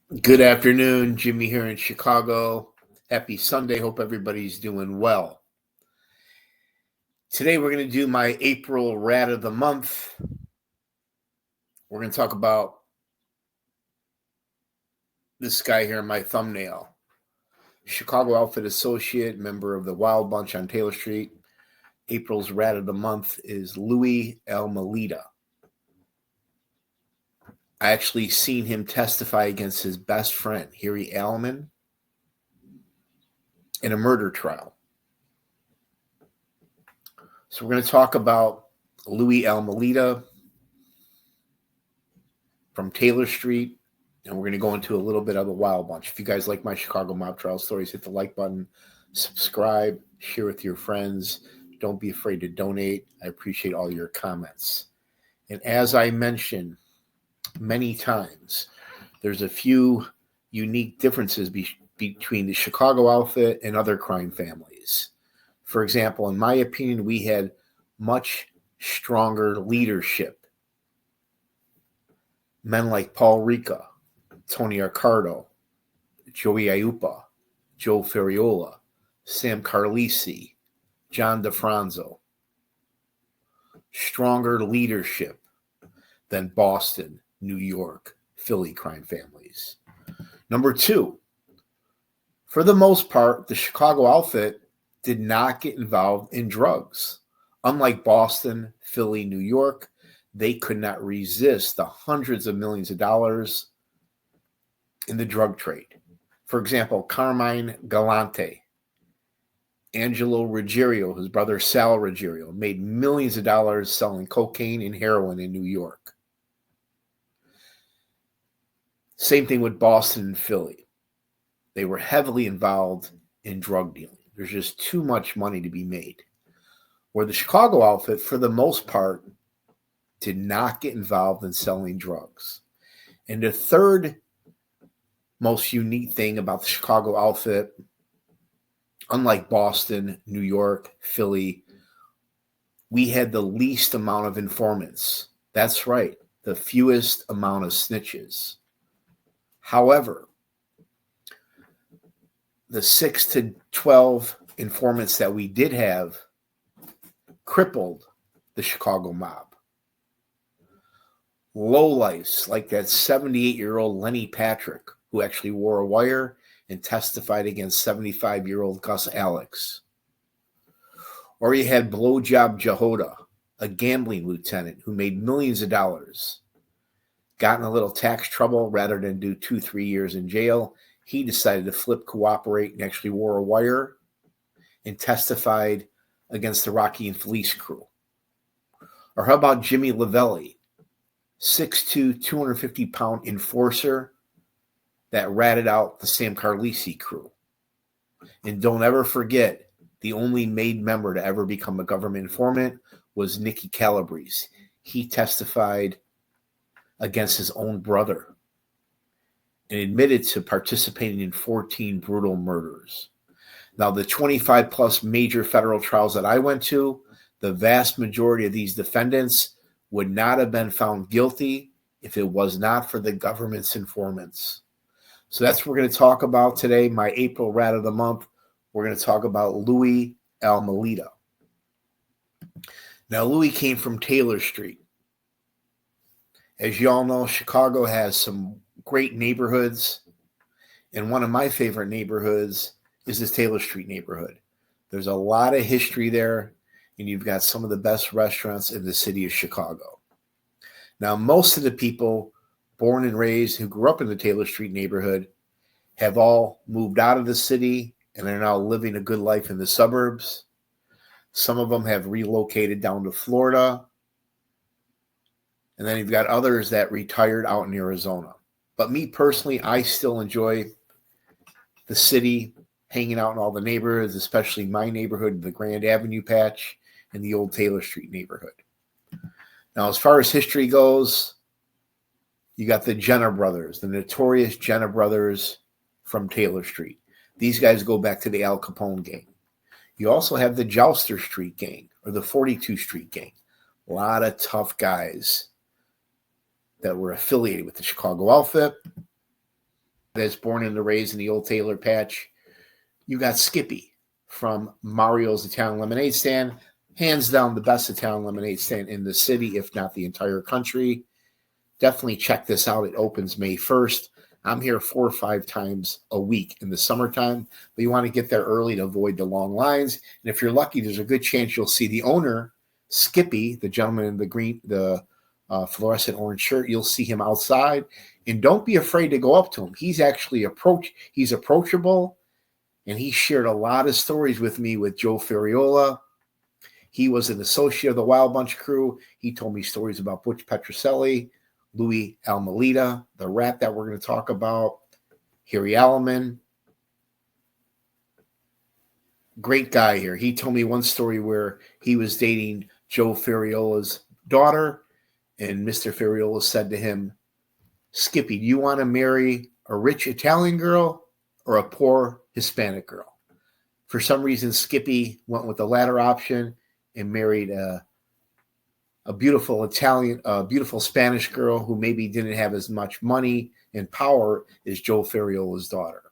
Good afternoon, Jimmy here in Chicago. Happy Sunday. Hope everybody's doing well. Today we're going to do my April Rat of the Month. We're going to talk about this guy here in my thumbnail. Chicago Outfit Associate, member of the Wild Bunch on Taylor Street. April's Rat of the Month is Louie Almeida. I actually seen him testify against his best friend, Harry Aleman, in a murder trial. So we're going to talk about Louie Almeida from Taylor Street, and we're going to go into a little bit of the Wild Bunch. If you guys like my Chicago mob trial stories, hit the like button, subscribe, share with your friends. Don't be afraid to donate. I appreciate all your comments. And as I mentioned many times, there's a few unique differences between the Chicago outfit and other crime families. For example, in my opinion, we had much stronger leadership. Men like Paul Rica, Tony Accardo, Joey Aiuppa, Joe Ferriola, Sam Carlisi, John DeFranzo. Stronger leadership than Boston, New York, Philly crime families. Number two, for the most part, the Chicago outfit did not get involved in drugs. Unlike Boston, Philly, New York, they could not resist the hundreds of millions of dollars in the drug trade. For example, Carmine Galante, Angelo Ruggiero, his brother Sal Ruggiero, made millions of dollars selling cocaine and heroin in New York. Same thing with Boston and Philly. They were heavily involved in drug dealing. There's just too much money to be made. Where the Chicago outfit, for the most part, did not get involved in selling drugs. And the third most unique thing about the Chicago outfit, unlike Boston, New York, Philly, we had the least amount of informants. That's right, the fewest amount of snitches. However, the 6 to 12 informants that we did have crippled the Chicago mob. Lowlifes like that 78-year-old Lenny Patrick, who actually wore a wire and testified against 75-year-old Gus Alex. Or you had Blowjob Jehoda, a gambling lieutenant who made millions of dollars. Got in a little tax trouble rather than do 2-3 years in jail. He decided to flip, cooperate, and actually wore a wire and testified against the Rocky and Felice crew. Or how about Jimmy Lavelli, 6'2", 250-pound enforcer that ratted out the Sam Carlisi crew. And don't ever forget, the only made member to ever become a government informant was Nicky Calabrese. He testified against his own brother and admitted to participating in 14 brutal murders. Now, the 25-plus major federal trials that I went to, the vast majority of these defendants would not have been found guilty if it was not for the government's informants. So that's what we're going to talk about today, my April Rat of the Month. We're going to talk about Louie Almeida. Now, Louie came from Taylor Street. As you all know, Chicago has some great neighborhoods, and one of my favorite neighborhoods is this Taylor Street neighborhood. There's a lot of history there, and you've got some of the best restaurants in the city of Chicago. Now, most of the people born and raised who grew up in the Taylor Street neighborhood have all moved out of the city and are now living a good life in the suburbs. Some of them have relocated down to Florida. And then you've got others that retired out in Arizona. But me personally, I still enjoy the city, hanging out in all the neighborhoods, especially my neighborhood, the Grand Avenue patch, and the old Taylor Street neighborhood. Now, as far as history goes, you got the Jenner brothers, the notorious Jenner brothers from Taylor Street. These guys go back to the Al Capone gang. You also have the Jouster Street gang or the 42 Street gang. A lot of tough guys that were affiliated with the Chicago outfit. that's born and raised in the old Taylor Patch. You got Skippy from Mario's Italian Lemonade Stand. Hands down the best Italian lemonade stand in the city, if not the entire country. Definitely check this out. It opens May 1st. I'm here 4 or 5 times a week in the summertime, but you want to get there early to avoid the long lines. And if you're lucky, there's a good chance you'll see the owner, Skippy, the gentleman in the fluorescent orange shirt. You'll see him outside, and don't be afraid to go up to him. He's actually he's approachable, and he shared a lot of stories with me with Joe Ferriola. He was an associate of the Wild Bunch crew. He told me stories about Butch Petraelli, Louie Almeida, the rat that we're going to talk about, Harry Aleman. Great guy here. He told me one story where he was dating Joe Ferriola's daughter, and Mr. Ferriola said to him, Skippy, do you want to marry a rich Italian girl or a poor Hispanic girl? For some reason, Skippy went with the latter option and married a beautiful beautiful Spanish girl who maybe didn't have as much money and power as Joe Ferriola's daughter.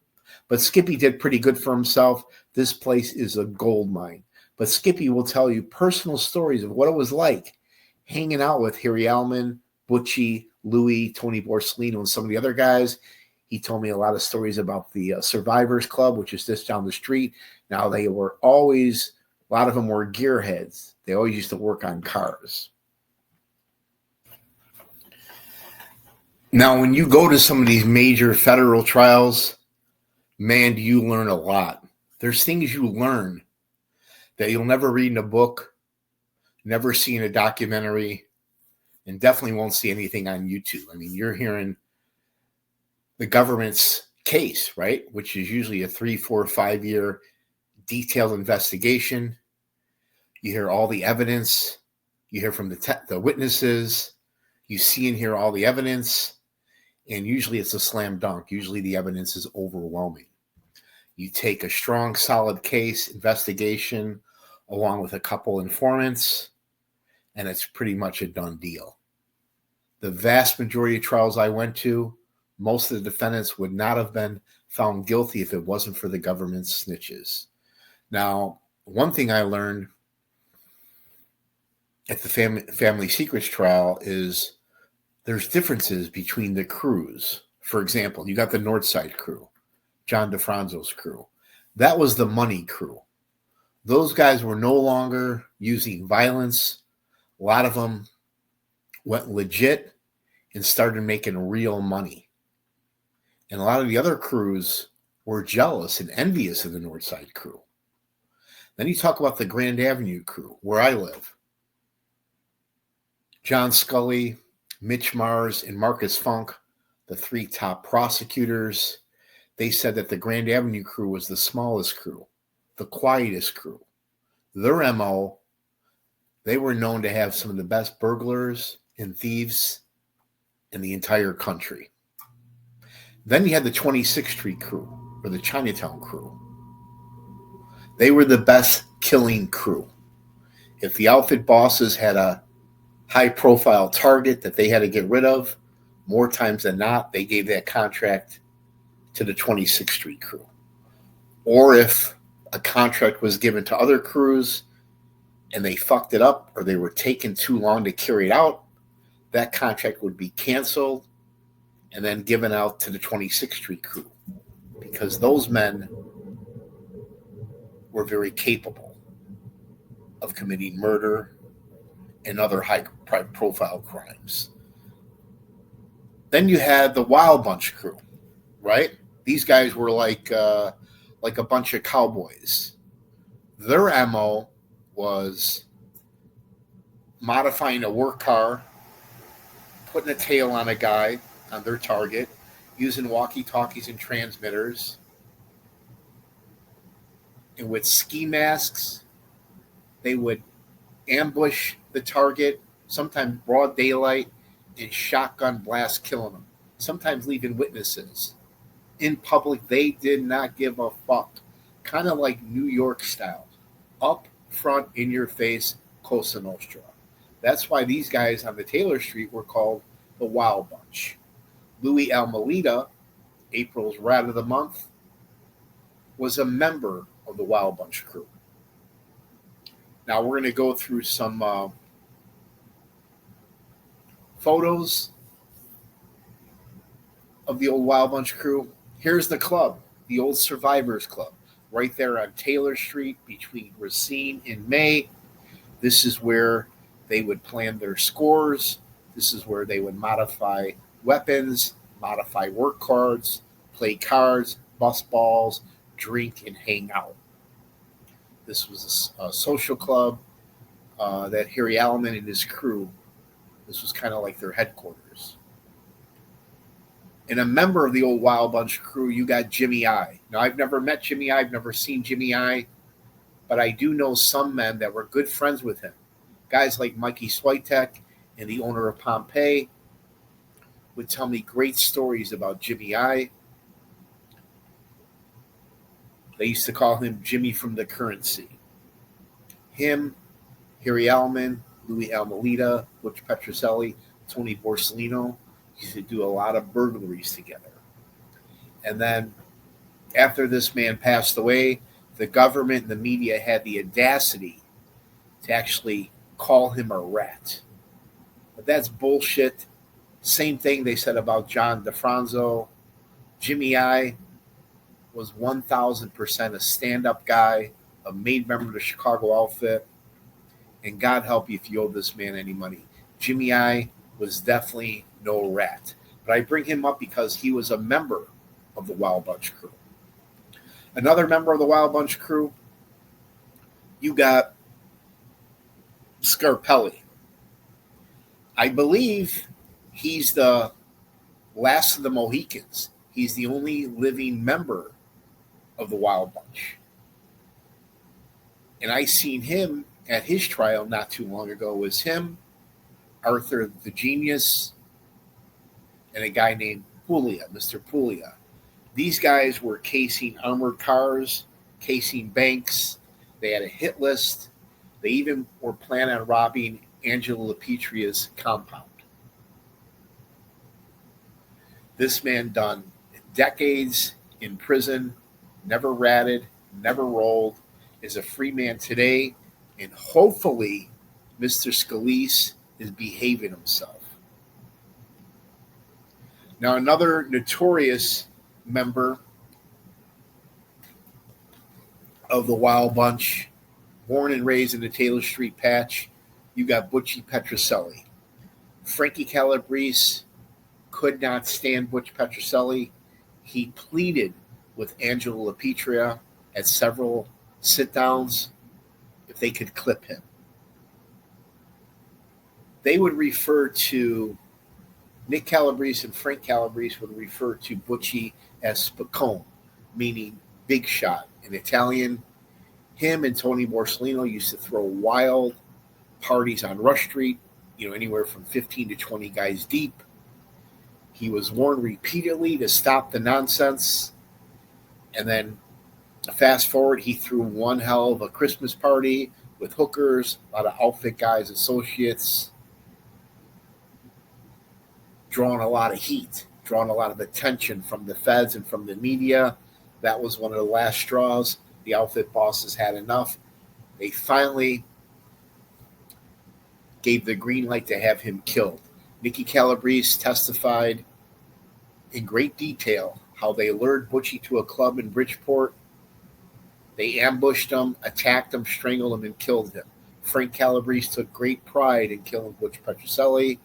But Skippy did pretty good for himself. This place is a gold mine. But Skippy will tell you personal stories of what it was like hanging out with Harry Aleman, Butchie, Louie, Tony Borsellino, and some of the other guys. He told me a lot of stories about the Survivors Club, which is just down the street. Now, a lot of them were gearheads. They always used to work on cars. Now, when you go to some of these major federal trials, man, do you learn a lot. There's things you learn that you'll never read in a book, never see in a documentary, and definitely won't see anything on YouTube. I mean, you're hearing the government's case, right? Which is usually a 3, 4, 5 year detailed investigation. You hear all the evidence. You hear from the witnesses. You see and hear all the evidence. And usually it's a slam dunk. Usually the evidence is overwhelming. You take a strong, solid case, investigation, along with a couple informants, and it's pretty much a done deal. The vast majority of trials I went to, most of the defendants would not have been found guilty if it wasn't for the government's snitches. Now, one thing I learned at the Family Secrets trial is there's differences between the crews. For example, you got the Northside crew, John DeFranzo's crew. That was the money crew. Those guys were no longer using violence. A lot of them went legit and started making real money. And a lot of the other crews were jealous and envious of the Northside crew. Then you talk about the Grand Avenue crew, where I live. John Scully, Mitch Mars, and Marcus Funk, the 3 top prosecutors, they said that the Grand Avenue crew was the smallest crew, the quietest crew. Their MO, they were known to have some of the best burglars and thieves in the entire country. Then you had the 26th Street crew, or the Chinatown crew. They were the best killing crew. If the outfit bosses had a high-profile target that they had to get rid of, more times than not, they gave that contract to the 26th Street crew. Or if a contract was given to other crews and they fucked it up or they were taking too long to carry it out, that contract would be canceled and then given out to the 26th Street crew, because those men were very capable of committing murder and other high-profile crimes. Then you had the Wild Bunch crew, right? These guys were like a bunch of cowboys. Their MO was modifying a work car, putting a tail on a guy, on their target, using walkie-talkies and transmitters, and with ski masks, they would ambush the target, sometimes broad daylight, and shotgun blast killing them, sometimes leaving witnesses. In public, they did not give a fuck. Kind of like New York style. Up front, in your face, Cosa Nostra. That's why these guys on the Taylor Street were called the Wild Bunch. Louie Almeida April's Rat of the Month, was a member of the Wild Bunch crew. Now we're going to go through some photos of the old Wild Bunch crew. Here's the club, the old Survivors Club, right there on Taylor Street between Racine and May. This is where they would plan their scores. This is where they would modify weapons, modify work cards, play cards, bus balls, drink, and hang out. This was a social club that Harry Aleman and his crew, this was kind of like their headquarters. And a member of the old Wild Bunch crew, you got Jimmy I. Now, I've never met Jimmy I. I've never seen Jimmy I. But I do know some men that were good friends with him. Guys like Mikey Switek and the owner of Pompeii would tell me great stories about Jimmy I. They used to call him Jimmy from the Currency. Him, Harry Aleman, Louie Molita, Butch Petraelli, Tony Borsellino used to do a lot of burglaries together. And then after this man passed away, the government and the media had the audacity to actually call him a rat. But that's bullshit. Same thing they said about John DeFranzo. Jimmy I was 1,000% a stand-up guy, a made member of the Chicago outfit, and God help you if you owe this man any money. Jimmy I was definitely no rat. But I bring him up because he was a member of the Wild Bunch crew. Another member of the Wild Bunch crew, you got Scarpelli. I believe he's the last of the Mohicans. He's the only living member of the Wild Bunch. And I seen him at his trial not too long ago. It was him, Arthur the Genius, and a guy named Puglia, Mr. Puglia. These guys were casing armored cars, casing banks. They had a hit list. They even were planning on robbing Angela LaPetria's compound. This man done decades in prison, never ratted, never rolled, is a free man today, and hopefully Mr. Scalise is behaving himself. Now, another notorious member of the Wild Bunch, born and raised in the Taylor Street patch, you got Butchie Petraelli. Frankie Calabrese could not stand Butch Petraelli. He pleaded with Angela LaPetria at several sit-downs if they could clip him. They would refer to Nick Calabrese and Frank Calabrese would refer to Butchie as Spiccone, meaning big shot in Italian. Him and Tony Borsellino used to throw wild parties on Rush Street, anywhere from 15 to 20 guys deep. He was warned repeatedly to stop the nonsense. And then fast forward, he threw one hell of a Christmas party with hookers, a lot of outfit guys, associates, drawing a lot of heat, drawing a lot of attention from the feds and from the media. That was one of the last straws. The outfit bosses had enough. They finally gave the green light to have him killed. Nicky Calabrese testified in great detail how they lured Butchie to a club in Bridgeport. They ambushed him, attacked him, strangled him, and killed him. Frank Calabrese took great pride in killing Butch Petraelli.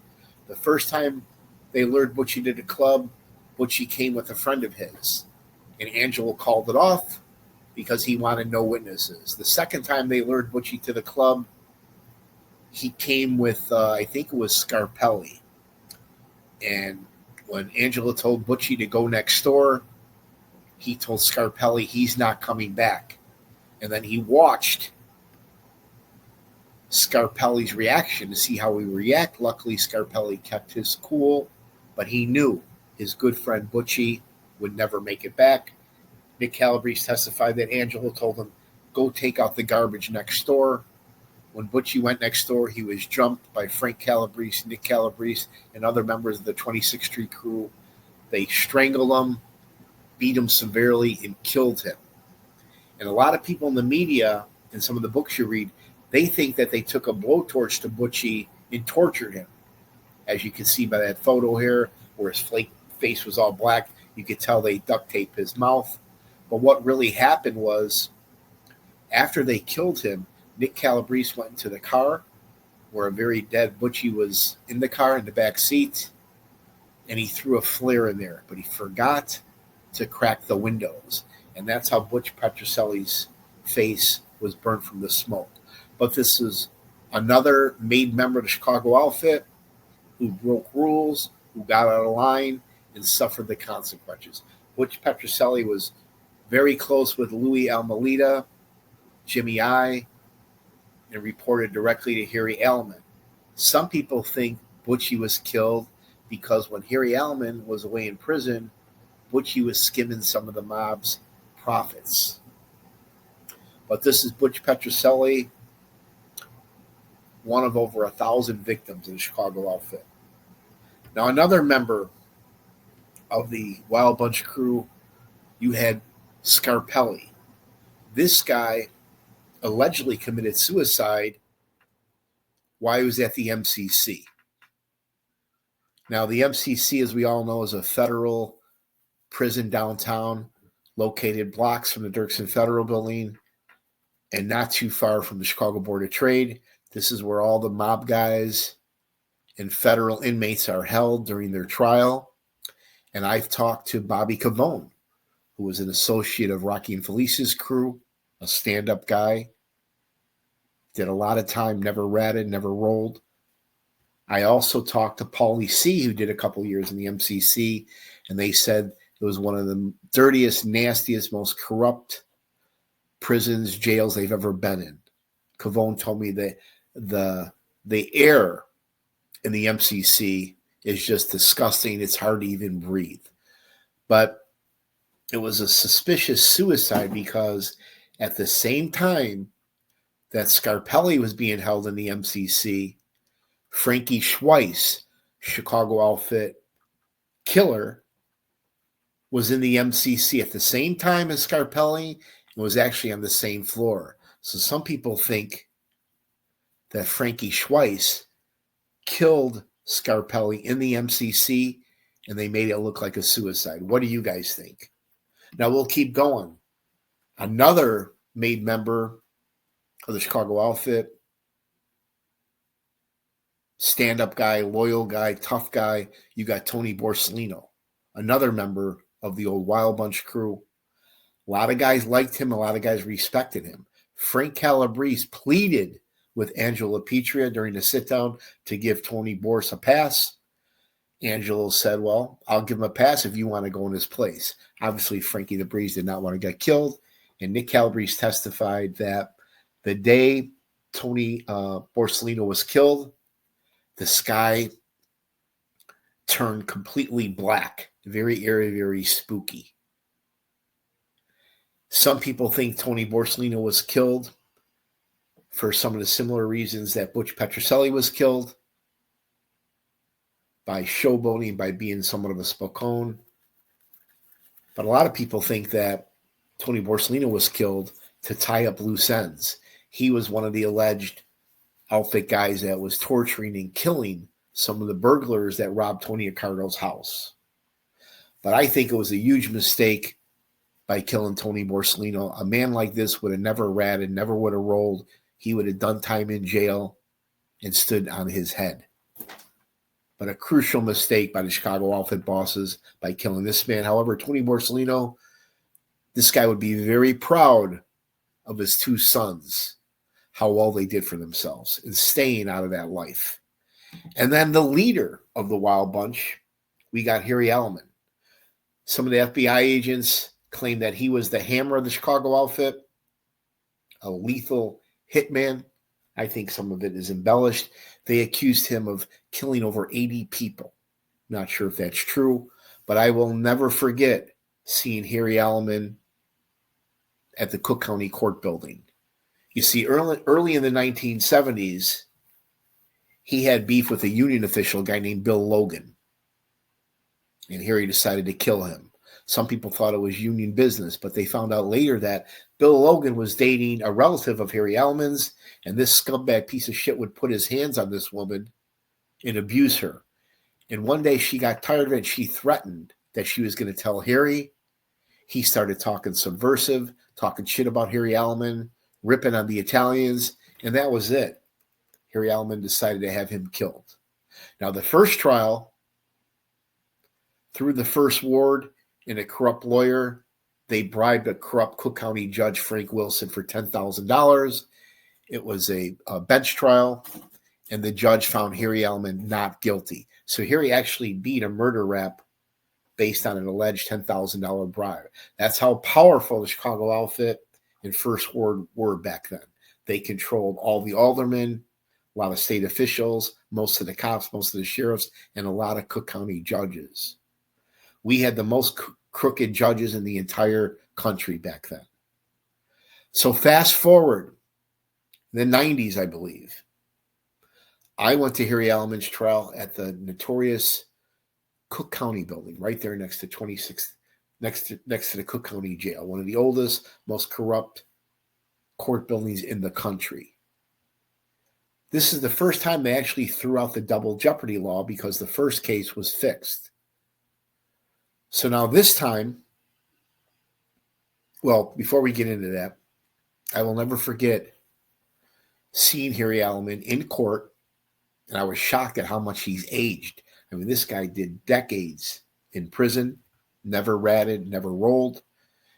The first time they lured Butchie to the club, Butchie came with a friend of his, and Angelo called it off because he wanted no witnesses. The second time they lured Butchie to the club, he came with, I think it was Scarpelli. And when Angelo told Butchie to go next door, he told Scarpelli he's not coming back. And then he watched Scarpelli's reaction to see how he would react. Luckily, Scarpelli kept his cool, but he knew his good friend Butchie would never make it back. Nick Calabrese testified that Angelo told him, go take out the garbage next door. When Butchie went next door, he was jumped by Frank Calabrese, Nick Calabrese, and other members of the 26th Street crew. They strangled him, beat him severely, and killed him. And a lot of people in the media and some of the books you read, they think that they took a blowtorch to Butchie and tortured him. As you can see by that photo here, where his face was all black, you could tell they duct taped his mouth. But what really happened was, after they killed him, Nick Calabrese went into the car where a very dead Butchie was in the car in the back seat, and he threw a flare in there, but he forgot to crack the windows. And that's how Butch Petraelli's face was burnt from the smoke. But this is another made member of the Chicago outfit who broke rules, who got out of line, and suffered the consequences. Butch Petraelli was very close with Louie Almeida, Jimmy I, and reported directly to Harry Aleman. Some people think Butchie was killed because when Harry Aleman was away in prison, Butchie was skimming some of the mob's profits. But this is Butch Petraelli, one of over 1,000 victims in the Chicago outfit. Now, another member of the Wild Bunch crew, you had Scarpelli. This guy allegedly committed suicide while he was at the MCC. Now, the MCC, as we all know, is a federal prison downtown, located blocks from the Dirksen Federal Building and not too far from the Chicago Board of Trade. This is where all the mob guys and federal inmates are held during their trial. And I've talked to Bobby Cavone, who was an associate of Rocky and Felice's crew, a stand-up guy. Did a lot of time, never ratted, never rolled. I also talked to Paulie C., who did a couple years in the MCC, and they said it was one of the dirtiest, nastiest, most corrupt prisons, jails they've ever been in. Cavone told me that the air in the MCC is just disgusting. It's hard to even breathe. But it was a suspicious suicide because at the same time that Scarpelli was being held in the MCC, Frankie Schweiss, Chicago outfit killer, was in the MCC at the same time as Scarpelli and was actually on the same floor. So some people think that Frankie Schweiss killed Scarpelli in the MCC and they made it look like a suicide. What do you guys think? Now we'll keep going. Another made member of the Chicago outfit, stand-up guy, loyal guy, tough guy, you got Tony Borsellino, another member of the old Wild Bunch crew. A lot of guys liked him. A lot of guys respected him. Frank Calabrese pleaded with Angelo Petria during the sit-down to give Tony Bors a pass. Angelo said, well, I'll give him a pass if you want to go in his place. Obviously, Frankie the Breeze did not want to get killed. And Nick Calabrese testified that the day Tony Borsellino was killed, the sky turned completely black, very eerie, very spooky. Some people think Tony Borsellino was killed for some of the similar reasons that Butch Petraelli was killed, by showboating, by being somewhat of a spokone. But a lot of people think that Tony Borsellino was killed to tie up loose ends. He was one of the alleged outfit guys that was torturing and killing some of the burglars that robbed Tony Accardo's house. But I think it was a huge mistake by killing Tony Borsellino. A man like this would have never ratted, never would have rolled. He would have done time in jail and stood on his head. But a crucial mistake by the Chicago outfit bosses by killing this man. However, Tony Borsellino, this guy would be very proud of his two sons, how well they did for themselves in staying out of that life. And then the leader of the Wild Bunch, we got Harry Aleman. Some of the FBI agents claimed that he was the hammer of the Chicago outfit, a lethal hitman. I think some of it is embellished. They accused him of killing over 80 people. Not sure if that's true, but I will never forget seeing Harry Aleman at the Cook County Court building. You see, early in the 1970s, he had beef with a union official, a guy named Bill Logan. And Harry decided to kill him. Some people thought it was union business, but they found out later that Bill Logan was dating a relative of Harry Aleman's, and this scumbag piece of shit would put his hands on this woman and abuse her. And one day she got tired of it, and she threatened that she was going to tell Harry. He started talking subversive, talking shit about Harry Aleman, ripping on the Italians, and that was it. Harry Aleman decided to have him killed. Now, the first trial, through the first ward and a corrupt lawyer, they bribed a corrupt Cook County judge, Frank Wilson, for $10,000. It was a bench trial, and the judge found Harry Aleman not guilty. So Harry actually beat a murder rap based on an alleged $10,000 bribe. That's how powerful the Chicago outfit and First Ward were back then. They controlled all the aldermen, a lot of state officials, most of the cops, most of the sheriffs, and a lot of Cook County judges. We had the most crooked judges in the entire country back then. So fast forward, the 90s, I believe. I went to Harry Aleman's trial at the notorious Cook County building, right there next to 26th, next to the Cook County jail, one of the oldest, most corrupt court buildings in the country. This is the first time they actually threw out the double jeopardy law because the first case was fixed. So now this time, well, before we get into that, I will never forget seeing Harry Aleman in court, and I was shocked at how much he's aged. I mean, this guy did decades in prison, never ratted, never rolled.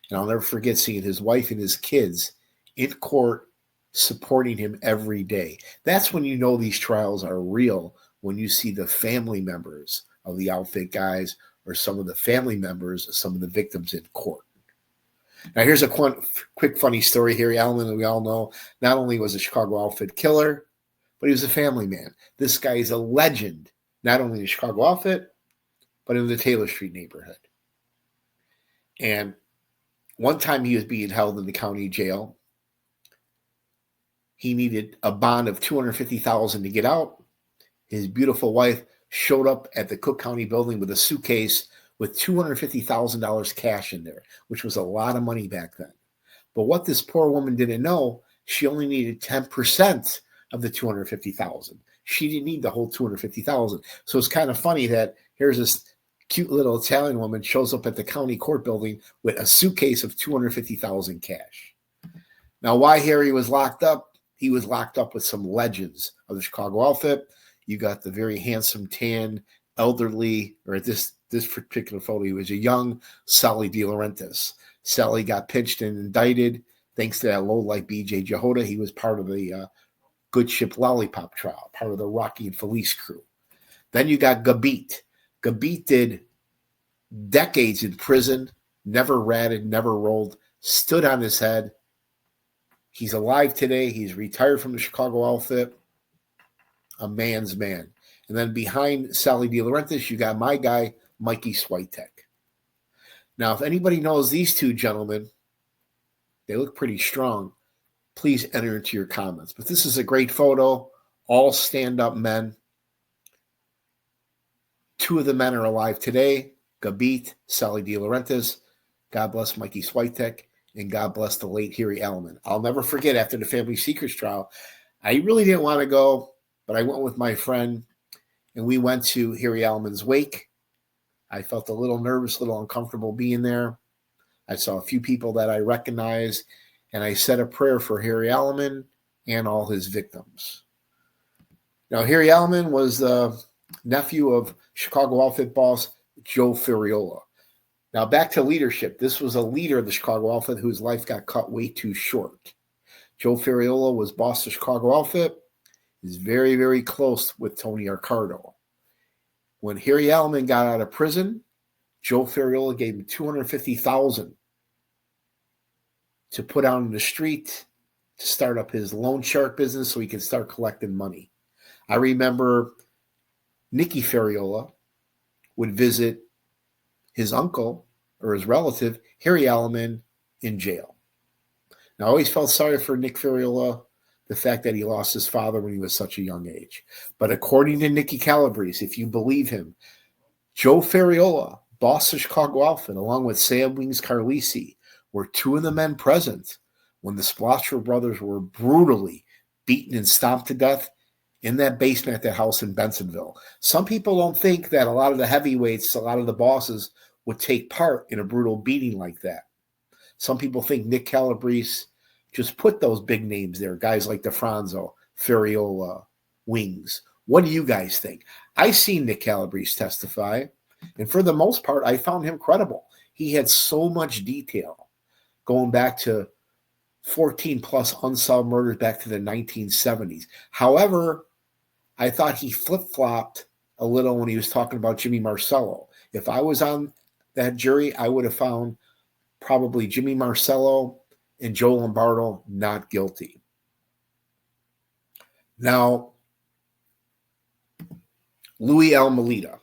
And I'll never forget seeing his wife and his kids in court supporting him every day. That's when you know these trials are real, when you see the family members of the outfit guys or some of the family members of some of the victims in court. Now, here's a quick funny story. Harry Aleman, that we all know, not only was a Chicago outfit killer, but he was a family man. This guy is a legend, not only in the Chicago outfit, but in the Taylor Street neighborhood. And one time he was being held in the county jail. He needed a bond of $250,000 to get out. His beautiful wife showed up at the Cook County building with a suitcase with $250,000 cash in there, which was a lot of money back then. But what this poor woman didn't know, she only needed 10% of the $250,000. She didn't need the whole $250,000. So it's kind of funny that here's this cute little Italian woman shows up at the county court building with a suitcase of $250,000 cash. Now, why Harry was locked up? He was locked up with some legends of the Chicago outfit. You got the very handsome, tan, elderly, or at this particular photo, he was a young Sally De Laurentiis. Sally got pinched and indicted thanks to that lowlife B.J. Jehoda. He was part of the Good Ship Lollipop trial, part of the Rocky and Felice crew. Then you got Gabit. Gabit did decades in prison, never ratted, never rolled, stood on his head. He's alive today. He's retired from the Chicago outfit. A man's man. And then behind Sally De Laurentiis, you got my guy, Mikey Switek. Now, if anybody knows these two gentlemen, they look pretty strong. Please enter into your comments. But this is a great photo. All stand-up men. Two of the men are alive today. Gabit, Sally De Laurentiis. God bless Mikey Switek. And God bless the late Harry Aleman. I'll never forget, after the Family Secrets trial, I really didn't want to go, but I went with my friend, and we went to Harry Aleman's wake. I felt a little nervous, a little uncomfortable being there. I saw a few people that I recognized, and I said a prayer for Harry Aleman and all his victims. Now, Harry Aleman was the nephew of Chicago outfit boss Joe Ferriola. Now, back to leadership. This was a leader of the Chicago outfit whose life got cut way too short. Joe Ferriola was boss of the Chicago outfit. He's very, very close with Tony Accardo. When Harry Aleman got out of prison, Joe Ferriola gave him $250,000 to put out in the street to start up his loan shark business so he could start collecting money. I remember Nicky Ferriola would visit his uncle or his relative, Harry Aleman, in jail. Now, I always felt sorry for Nick Ferriola, the fact that he lost his father when he was such a young age. But according to Nicky Calabrese, if you believe him, Joe Ferriola boss of Chicago Outfit, along with Sam Wings Carlisi, were two of the men present when the Splotcher brothers were brutally beaten and stomped to death in that basement at that house in Bensonville. Some people don't think that a lot of the heavyweights, a lot of the bosses, would take part in a brutal beating like that. Some people think Nick Calabrese just put those big names there, guys like DeFranco, Ferriola, Wings. What do you guys think? I seen Nick Calabrese testify, and for the most part, I found him credible. He had so much detail going back to 14 plus unsolved murders back to the 1970s. However, I thought he flip-flopped a little when he was talking about Jimmy Marcello. If I was on that jury, I would have found probably Jimmy Marcello and Joe Lombardo not guilty. Now, Louie Almeida,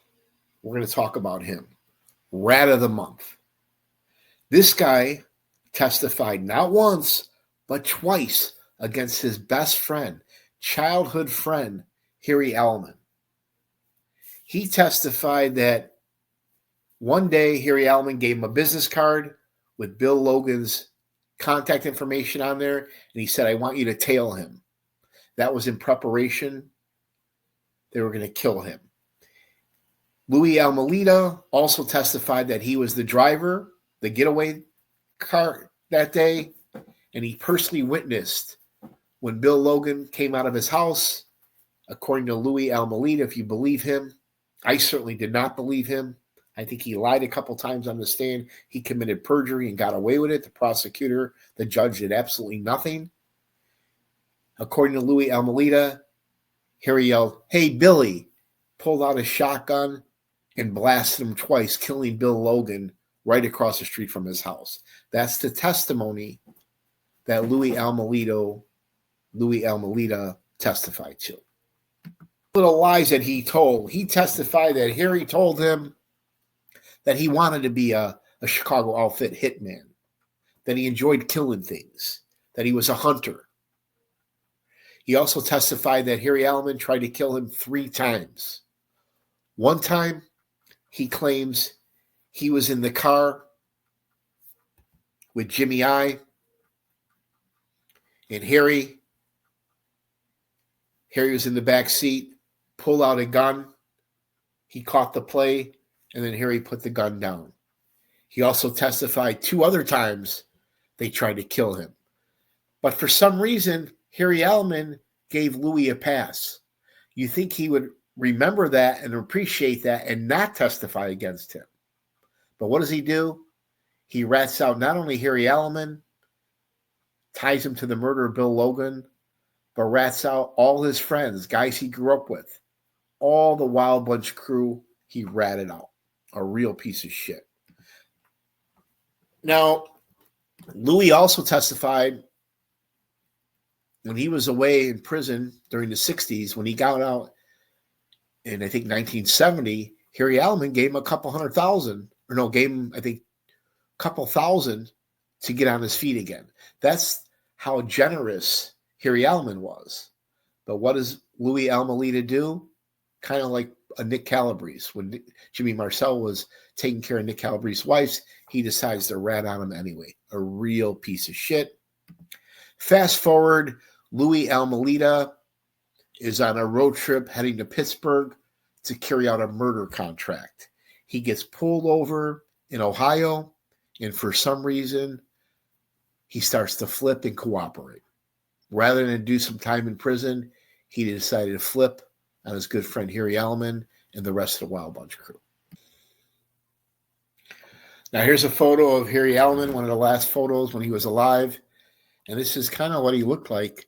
we're going to talk about him. Rat of the month. This guy testified not once, but twice against his best friend, childhood friend, Harry Aleman. He testified that one day Harry Aleman gave him a business card with Bill Logan's contact information on there, and he said, I want you to tail him. That was in preparation. They were going to kill him. Louie Almeida also testified that he was the driver, the getaway car that day, and he personally witnessed when Bill Logan came out of his house. According to Louie Almeida, if you believe him, I certainly did not believe him. I think he lied a couple times on the stand. He committed perjury and got away with it. The prosecutor, the judge did absolutely nothing. According to Louie Almeida, Harry yelled, "Hey, Billy," pulled out a shotgun and blasted him twice, killing Bill Logan right across the street from his house. That's the testimony that Louie Almeida testified to. Little lies that he told. He testified that Harry told him that he wanted to be a Chicago outfit hitman, that he enjoyed killing things, that he was a hunter. He also testified that Harry Aleman tried to kill him 3 times. One time, he claims he was in the car with Jimmy I and Harry. Harry was in the back seat, pulled out a gun. He caught the play, and then Harry put the gun down. He also testified 2 other times they tried to kill him. But for some reason, Harry Aleman gave Louie a pass. You think he would remember that and appreciate that and not testify against him. But what does he do? He rats out not only Harry Aleman, ties him to the murder of Bill Logan, but rats out all his friends, guys he grew up with. All the Wild Bunch crew, he ratted out. A real piece of shit. Now, Louie also testified when he was away in prison during the 60s, when he got out in, I think, 1970, Harry Aleman gave him a couple $100,000, or no, gave him, I think, a couple thousand to get on his feet again. That's how generous Harry Aleman was. But what does Louie Almeida do? Kind of like a Nick Calabrese. When Jimmy Marcel was taking care of Nick Calabrese's wife, he decides to rat on him anyway. A real piece of shit. Fast forward, Louie Almeida is on a road trip heading to Pittsburgh to carry out a murder contract. He gets pulled over in Ohio, and for some reason, he starts to flip and cooperate. Rather than do some time in prison, he decided to flip on his good friend Harry Aleman and the rest of the Wild Bunch crew. Now here's a photo of Harry Aleman, one of the last photos when he was alive. And this is kind of what he looked like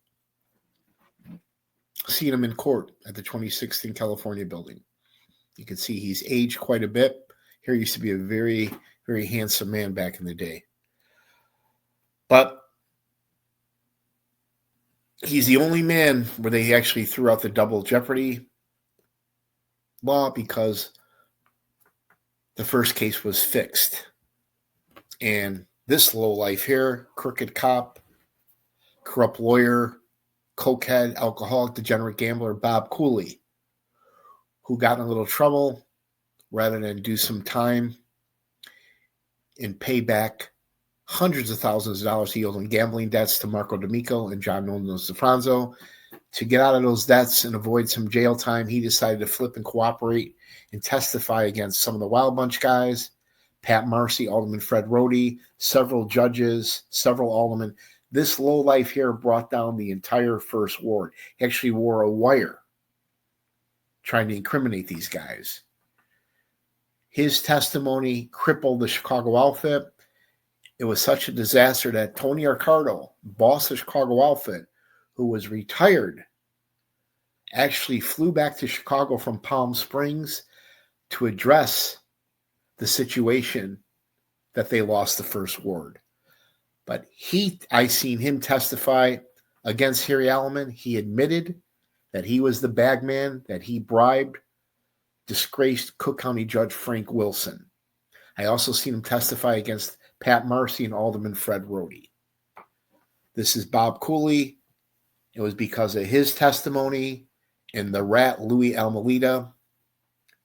seeing him in court at the 2016 California building. You can see he's aged quite a bit. Harry used to be a very, very handsome man back in the day. But he's the only man where they actually threw out the double jeopardy law because the first case was fixed. And this lowlife here, crooked cop, corrupt lawyer, cokehead, alcoholic, degenerate gambler, Bob Cooley, who got in a little trouble rather than do some time and pay back hundreds of thousands of dollars he owed in gambling debts to Marco D'Amico and John Nolano. To get out of those debts and avoid some jail time, he decided to flip and cooperate and testify against some of the Wild Bunch guys, Pat Marcy, Alderman Fred Rohde, several judges, several aldermen. This lowlife here brought down the entire First Ward. He actually wore a wire trying to incriminate these guys. His testimony crippled the Chicago outfit. It was such a disaster that Tony Arcardo, boss of the Chicago outfit, who was retired, actually flew back to Chicago from Palm Springs to address the situation that they lost the First Ward. But I seen him testify against Harry Aleman. He admitted that he was the bagman, that he bribed disgraced Cook County Judge Frank Wilson. I also seen him testify against Pat Marcy and Alderman Fred Rohde. This is Bob Cooley. It was because of his testimony and the rat Louie Almeida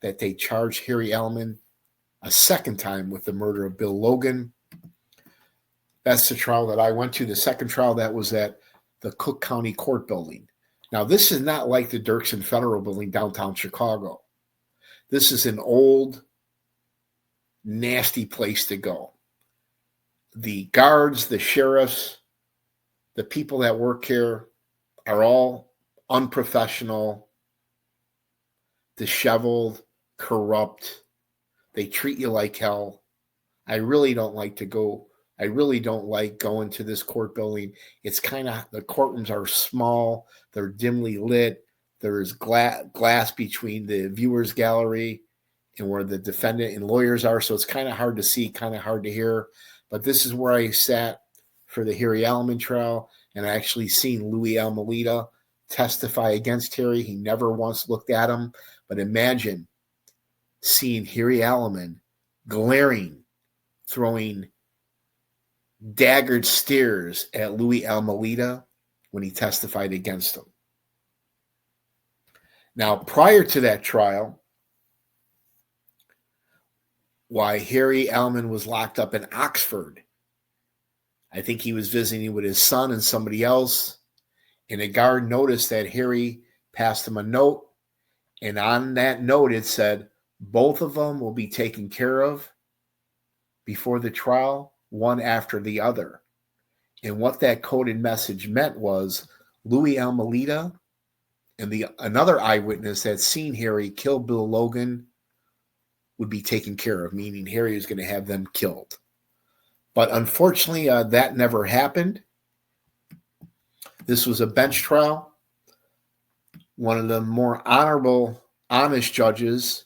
that they charged Harry Aleman a second time with the murder of Bill Logan. That's the trial that I went to. The second trial, that was at the Cook County Court Building. Now, this is not like the Dirksen Federal Building downtown Chicago. This is an old, nasty place to go. The guards, the sheriffs, the people that work here are all unprofessional, disheveled, corrupt. They treat you like hell. I really don't like going to this court building. It's kind of, the courtrooms are small. They're dimly lit. There's glass between the viewers gallery and where the defendant and lawyers are. So it's kind of hard to see, kind of hard to hear. But this is where I sat for the Harry Aleman trial, and I actually seen Louie Almeida testify against Harry. He never once looked at him. But imagine seeing Harry Aleman glaring, throwing daggered stares at Louie Almeida when he testified against him. Now, prior to that trial, why Harry Aleman was locked up in Oxford, I think he was visiting with his son and somebody else, and a guard noticed that Harry passed him a note, and on that note it said, both of them will be taken care of before the trial, one after the other. And what that coded message meant was Louie Almeida and another eyewitness that seen Harry kill Bill Logan would be taken care of, meaning Harry was going to have them killed. But unfortunately, that never happened. This was a bench trial. One of the more honorable, honest judges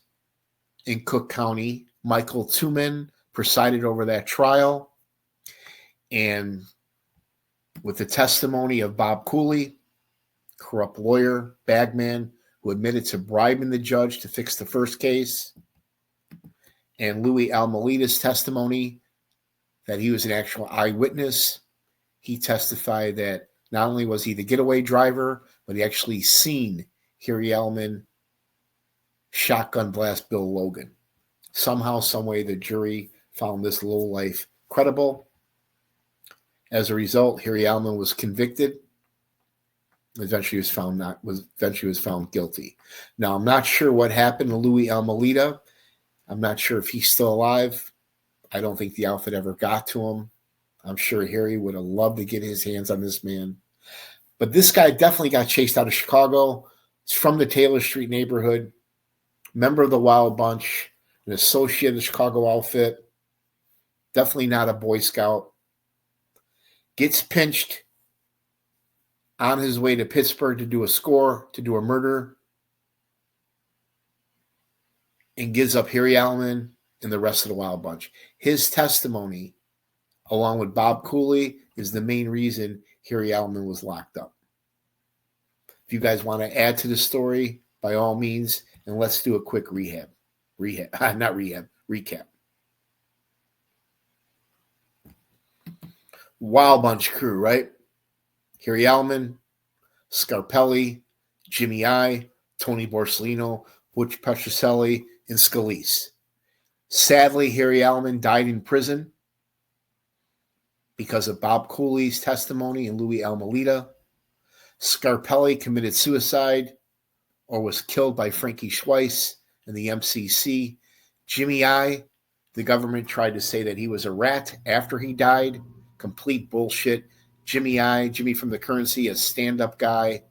in Cook County, Michael Tuman, presided over that trial. And with the testimony of Bob Cooley, corrupt lawyer, bagman, who admitted to bribing the judge to fix the first case, and Louie Almeida's testimony that he was an actual eyewitness. He testified that not only was he the getaway driver, but he actually seen Harry Aleman shotgun blast Bill Logan. Somehow, someway, the jury found this lowlife credible. As a result, Harry Aleman was convicted. Eventually was found guilty. Now, I'm not sure what happened to Louie Almeida. I'm not sure if he's still alive. I don't think the outfit ever got to him. I'm sure Harry would have loved to get his hands on this man. But this guy definitely got chased out of Chicago. He's from the Taylor Street neighborhood, member of the Wild Bunch, an associate of the Chicago outfit, definitely not a Boy Scout. Gets pinched on his way to Pittsburgh to do a murder, and gives up Harry Aleman and the rest of the Wild Bunch. His testimony, along with Bob Cooley, is the main reason Harry Aleman was locked up. If you guys want to add to the story, by all means, and let's do a quick recap. Wild Bunch crew, right? Harry Aleman, Scarpelli, Jimmy I, Tony Borsellino, Butch Petraelli, and Scalise. Sadly, Harry Aleman died in prison because of Bob Cooley's testimony and Louie Almeida. Scarpelli committed suicide or was killed by Frankie Schweiss and the MCC. Jimmy I, the government tried to say that he was a rat after he died. Complete bullshit. Jimmy from the Currency, a stand-up guy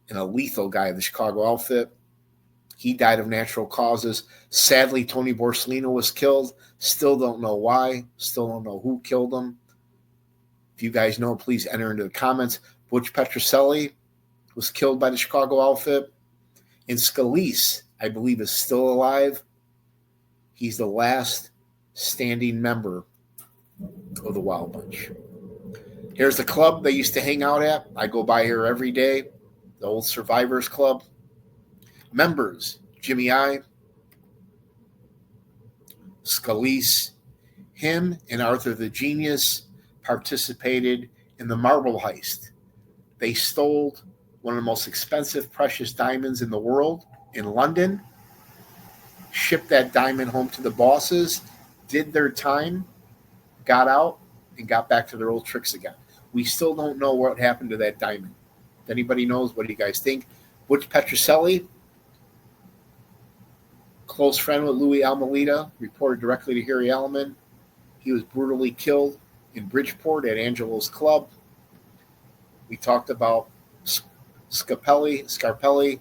and a lethal guy of the Chicago outfit. He died of natural causes. Sadly, Tony Borsellino was killed. Still don't know why. Still don't know who killed him. If you guys know, please enter into the comments. Butch Petraelli was killed by the Chicago outfit. And Scalise, I believe, is still alive. He's the last standing member of the Wild Bunch. Here's the club they used to hang out at. I go by here every day. The old Survivors Club. Members, Jimmy I, Scalise, him and Arthur the Genius participated in the marble heist. They stole one of the most expensive precious diamonds in the world in London, shipped that diamond home to the bosses, did their time, got out, and got back to their old tricks again. We still don't know what happened to that diamond. If anybody knows, what do you guys think? Butch Petraelli, close friend with Louie Almeida, reported directly to Harry Aleman. He was brutally killed in Bridgeport at Angelo's Club. We talked about Scarpelli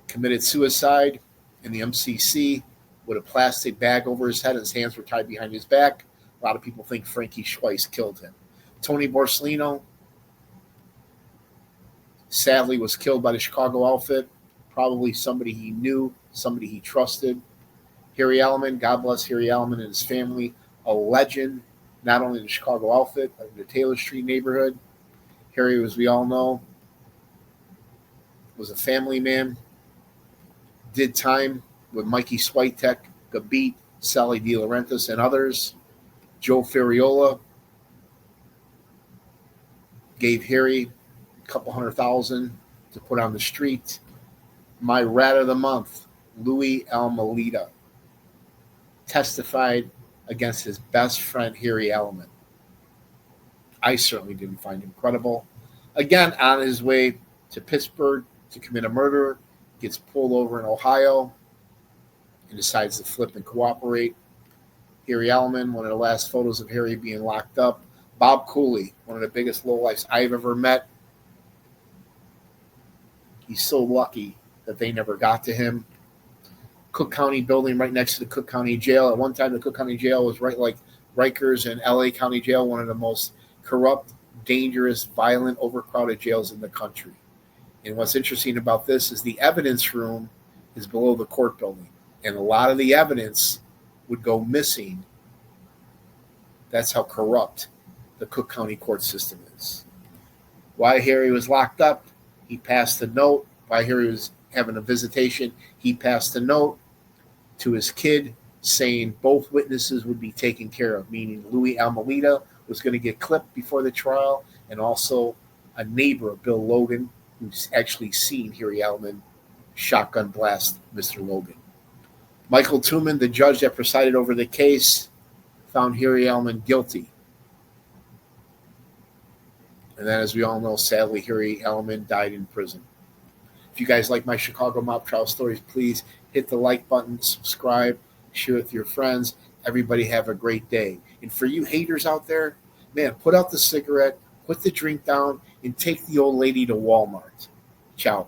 committed suicide in the MCC with a plastic bag over his head. His hands were tied behind his back. A lot of people think Frankie Schweiss killed him. Tony Borsellino, sadly, was killed by the Chicago outfit. Probably somebody he knew, somebody he trusted. Harry Aleman, God bless Harry Aleman and his family, a legend, not only in the Chicago outfit, but in the Taylor Street neighborhood. Harry, as we all know, was a family man, did time with Mikey Switek, Gabit, Sally De Laurentiis, and others. Joe Ferriola gave Harry a couple $100,000 to put on the street. My rat of the month, Louie Almeida, testified against his best friend, Harry Aleman. I certainly didn't find him credible. Again, on his way to Pittsburgh to commit a murder, gets pulled over in Ohio and decides to flip and cooperate. Harry Aleman, one of the last photos of Harry being locked up. Bob Cooley, one of the biggest lowlifes I've ever met. He's so lucky that they never got to him. Cook County building right next to the Cook County Jail. At one time, the Cook County Jail was right like Rikers and LA County Jail, one of the most corrupt, dangerous, violent, overcrowded jails in the country. And what's interesting about this is the evidence room is below the court building. And a lot of the evidence would go missing. That's how corrupt the Cook County court system is. Why Harry was locked up, he passed a note. Why Harry was having a visitation, he passed a note to his kid saying both witnesses would be taken care of, meaning Louie Almeida was going to get clipped before the trial, and also a neighbor of Bill Logan who's actually seen Harry Aleman shotgun blast Mr. Logan. Michael Tooman, the judge that presided over the case, found Harry Aleman guilty. And then, as we all know, sadly, Harry Aleman died in prison. If you guys like my Chicago mob trial stories, please hit the like button, subscribe, share with your friends. Everybody have a great day. And for you haters out there, man, put out the cigarette, put the drink down, and take the old lady to Walmart. Ciao.